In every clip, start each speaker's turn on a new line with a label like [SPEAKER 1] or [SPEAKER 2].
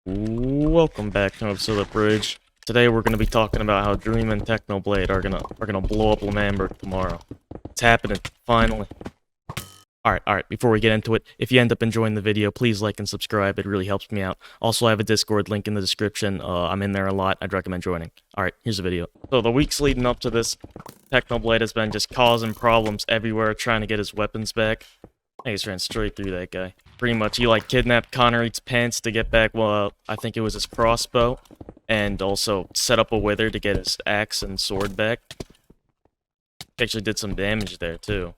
[SPEAKER 1] Welcome back to episode of Bridge. Today we're gonna be talking about how Dream and Technoblade are gonna blow up Lamberg tomorrow. It's happening, finally. Alright, before we get into it, if you end up enjoying the video, please like and subscribe, it really helps me out. Also, I have a Discord link in the description, I'm in there a lot, I'd recommend joining. Alright, here's the video. So the weeks leading up to this, Technoblade has been just causing problems everywhere, trying to get his weapons back. I just ran straight through that guy. Pretty much, he kidnapped Connor Eats Pants to get back, well, I think it was his crossbow, and also set up a wither to get his axe and sword back. He actually did some damage there, too.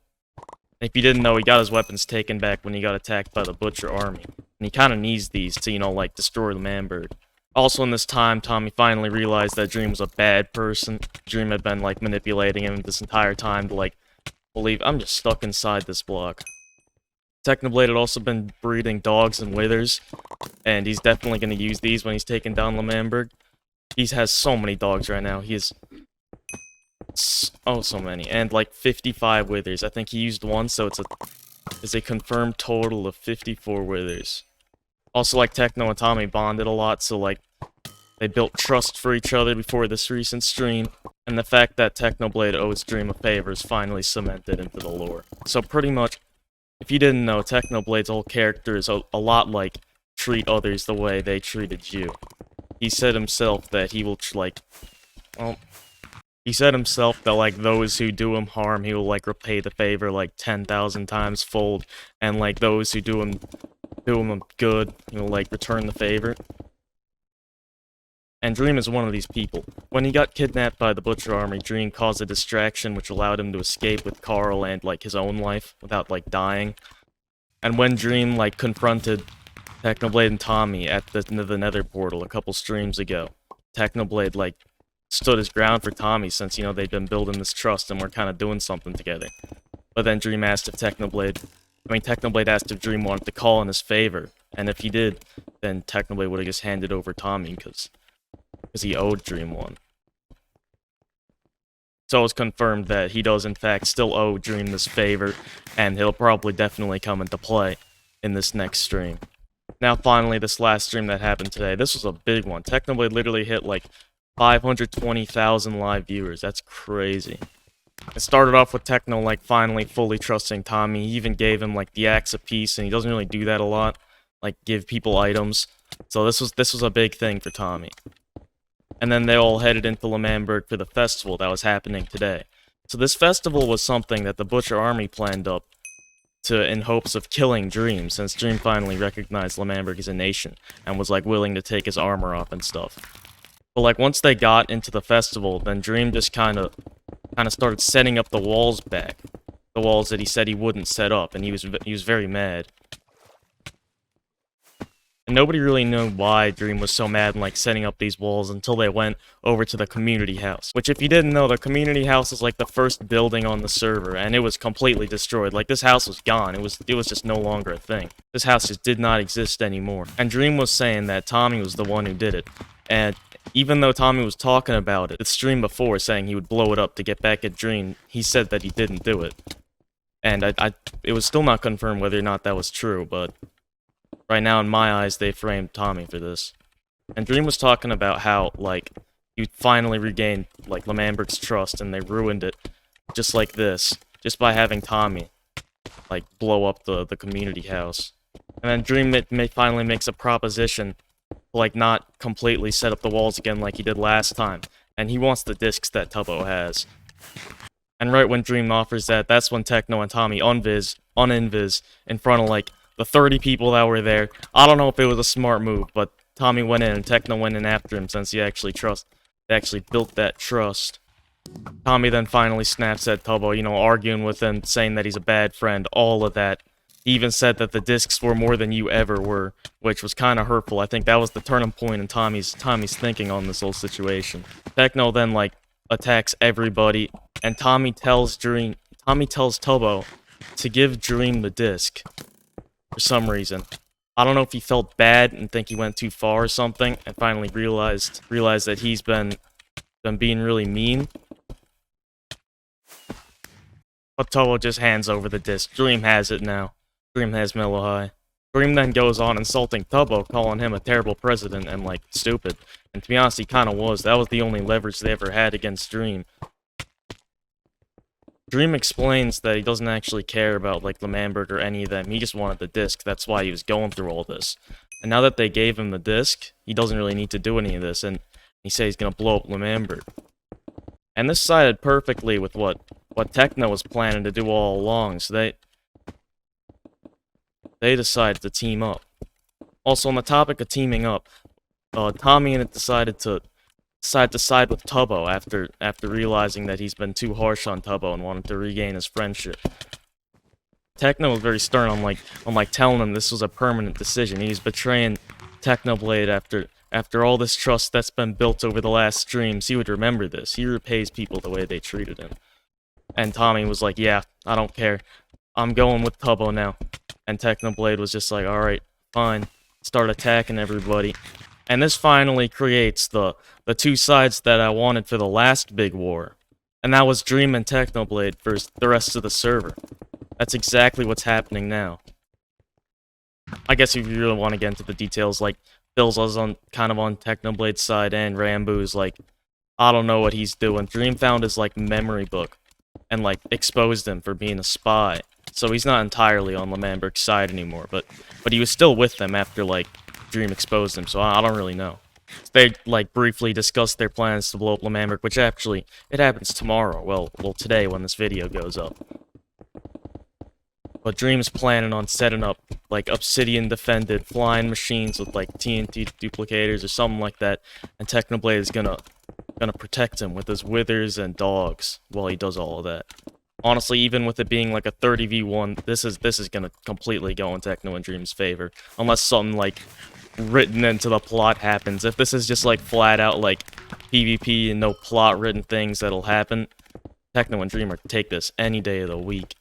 [SPEAKER 1] If you didn't know, he got his weapons taken back when he got attacked by the Butcher army. And he kinda needs these to, destroy the Lamberg. Also in this time, Tommy finally realized that Dream was a bad person. Dream had been, manipulating him this entire time to, believe, I'm just stuck inside this block. Technoblade had also been breeding dogs and withers, and he's definitely going to use these when he's taking down Lamberg. He has so many dogs right now. He has so many, and 55 withers. I think he used one, so it's a confirmed total of 54 withers. Also, Techno and Tommy bonded a lot, so they built trust for each other before this recent stream, and the fact that Technoblade owes Dream a favor is finally cemented into the lore. So pretty much, if you didn't know, Technoblade's whole character is a lot like treat others the way they treated you. He said himself that he will, he said himself that, those who do him harm, he will, repay the favor, 10,000 times fold, and, those who do him good, he will, return the favor. And Dream is one of these people. When he got kidnapped by the Butcher army, Dream caused a distraction which allowed him to escape with Carl and, his own life without, dying. And when Dream, confronted Technoblade and Tommy at the Nether portal a couple streams ago, Technoblade, stood his ground for Tommy since, they'd been building this trust and were kind of doing something together. But then Dream asked if Technoblade asked if Dream wanted to call in his favor, and if he did, then Technoblade would have just handed over Tommy, because he owed Dream one. So it was confirmed that he does in fact still owe Dream this favor, and he'll probably definitely come into play in this next stream. Now finally, this last stream that happened today, this was a big one. Technoblade literally hit 520,000 live viewers. That's crazy. It started off with Techno finally fully trusting Tommy. He even gave him the axe apiece, and he doesn't really do that a lot. Give people items. So this was a big thing for Tommy. And then they all headed into Lamberg for the festival that was happening today. So this festival was something that the Butcher army planned up in hopes of killing Dream, since Dream finally recognized Lamberg as a nation, and was willing to take his armor off and stuff. But once they got into the festival, then Dream just kinda started setting up the walls back. The walls that he said he wouldn't set up, and he was very mad. And nobody really knew why Dream was so mad and setting up these walls until they went over to the community house. Which, if you didn't know, the community house is the first building on the server, and it was completely destroyed. This house was gone. It was just no longer a thing. This house just did not exist anymore. And Dream was saying that Tommy was the one who did it. And even though Tommy was talking about it, the stream before, saying he would blow it up to get back at Dream, he said that he didn't do it. And it was still not confirmed whether or not that was true, but right now, in my eyes, they framed Tommy for this. And Dream was talking about how, he finally regained, Lamberg's trust, and they ruined it just like this, just by having Tommy, blow up the community house. And then Dream finally makes a proposition to, not completely set up the walls again like he did last time, and he wants the discs that Tubbo has. And right when Dream offers that, that's when Techno and Tommy uninvis in front of, the 30 people that were there. I don't know if it was a smart move, but Tommy went in and Techno went in after him since he actually built that trust. Tommy then finally snaps at Tubbo, arguing with him, saying that he's a bad friend, all of that. He even said that the discs were more than you ever were, which was kind of hurtful. I think that was the turning point in Tommy's thinking on this whole situation. Techno then, attacks everybody, and Tommy tells Tubbo to give Dream the disc. For some reason. I don't know if he felt bad and think he went too far or something, and finally realized that he's been being really mean. But Tubbo just hands over the disc. Dream has it now. Dream has Mellow High. Dream then goes on insulting Tubbo, calling him a terrible president and, like, stupid. And to be honest, he kinda was. That was the only leverage they ever had against Dream. Dream explains that he doesn't actually care about, like, L'Manberg or any of them. He just wanted the disc. That's why he was going through all this. And now that they gave him the disc, he doesn't really need to do any of this, and he says he's gonna blow up L'Manberg. And this sided perfectly with what Techno was planning to do all along, so they decided to team up. Also, on the topic of teaming up, TommyInnit decided to side with Tubbo after realizing that he's been too harsh on Tubbo and wanted to regain his friendship. Techno was very stern on like telling him this was a permanent decision. He's betraying Technoblade after all this trust that's been built over the last streams. He would remember this. He repays people the way they treated him. And Tommy was like, yeah, I don't care. I'm going with Tubbo now. And Technoblade was just like, alright, fine. Start attacking everybody. And this finally creates the two sides that I wanted for the last big war. And that was Dream and Technoblade versus the rest of the server. That's exactly what's happening now. I guess if you really want to get into the details, like, Bill's kind of on Technoblade's side, and Ranboo's like, I don't know what he's doing. Dream found his, like, memory book and, like, exposed him for being a spy. So he's not entirely on L'Manberg's side anymore, but he was still with them after, like, Dream exposed him, so I don't really know. They, like, briefly discussed their plans to blow up L'Manberg, which actually, it happens tomorrow. Well, today when this video goes up. But Dream's planning on setting up, like, obsidian-defended flying machines with, like, TNT duplicators or something like that, and Technoblade is gonna protect him with his withers and dogs while he does all of that. Honestly, even with it being, like, a 30v1, this is gonna completely go in Techno and Dream's favor, unless something, like, written into the plot happens. If this is just, like, flat-out, like, PvP and no plot-written things that'll happen, Techno and Dream are take this any day of the week.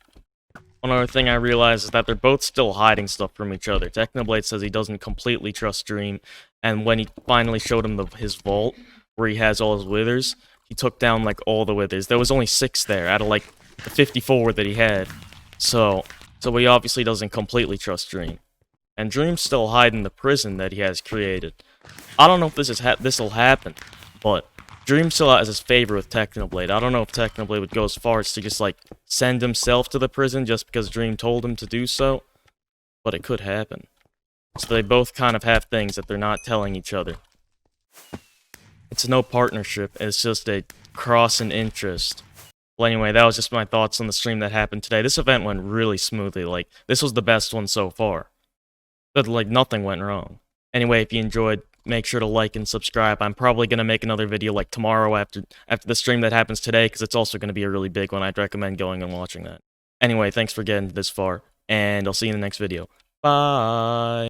[SPEAKER 1] One other thing I realized is that they're both still hiding stuff from each other. Technoblade says he doesn't completely trust Dream, and when he finally showed him his vault, where he has all his withers, he took down, like, all the withers. There was only 6 there, out of, like, the 54 that he had. So he obviously doesn't completely trust Dream. And Dream's still hiding the prison that he has created. I don't know if this'll happen, but Dream still has his favor with Technoblade. I don't know if Technoblade would go as far as to just, like, send himself to the prison just because Dream told him to do so, but it could happen. So they both kind of have things that they're not telling each other. It's no partnership, it's just a cross in interest. Well, anyway, that was just my thoughts on the stream that happened today. This event went really smoothly. Like, this was the best one so far. But, like, nothing went wrong. Anyway, if you enjoyed, make sure to like and subscribe. I'm probably going to make another video, like, tomorrow after the stream that happens today, because it's also going to be a really big one. I'd recommend going and watching that. Anyway, thanks for getting this far, and I'll see you in the next video. Bye!